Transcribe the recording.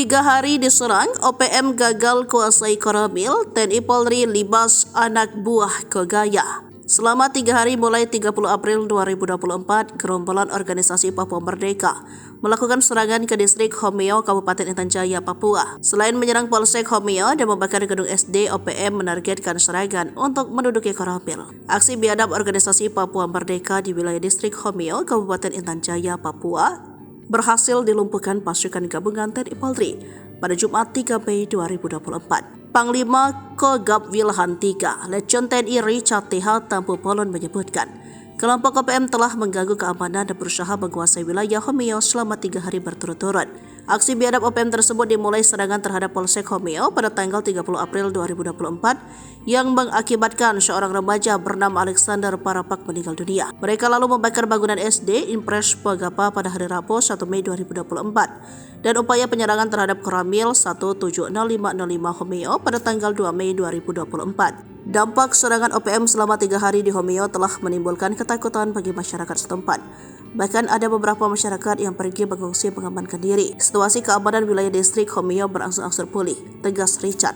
3 hari diserang, OPM gagal kuasai Koramil, TNI Polri libas anak buah Kogaya. Selama 3 hari mulai 30 April 2024, gerombolan organisasi Papua Merdeka melakukan serangan ke distrik Homeo, Kabupaten Intan Jaya, Papua. Selain menyerang Polsek Homeo dan membakar gedung SD, OPM menargetkan serangan untuk menduduki Koramil. Aksi biadab organisasi Papua Merdeka di wilayah distrik Homeo, Kabupaten Intan Jaya, Papua berhasil dilumpuhkan pasukan gabungan TNI Polri pada Jumat 3 Mei 2024. Panglima Kogab Wilhan III, Letjen TNI Richard TH Tampu Polon menyebutkan, kelompok OPM telah mengganggu keamanan dan berusaha menguasai wilayah Homeo selama 3 hari berturut-turut. Aksi biadab OPM tersebut dimulai serangan terhadap Polsek Homeo pada tanggal 30 April 2024 yang mengakibatkan seorang remaja bernama Alexander Parapak meninggal dunia. Mereka lalu membakar bangunan SD Impres Pagapa pada hari Rabu 1 Mei 2024 dan upaya penyerangan terhadap Koramil 17505 Homeo pada tanggal 2 Mei 2024. Dampak serangan OPM selama 3 hari di Homeo telah menimbulkan ketakutan bagi masyarakat setempat. Bahkan ada beberapa masyarakat yang pergi mengungsi mengamankan diri. Situasi keamanan wilayah distrik Homeo berangsur-angsur pulih, tegas Richard.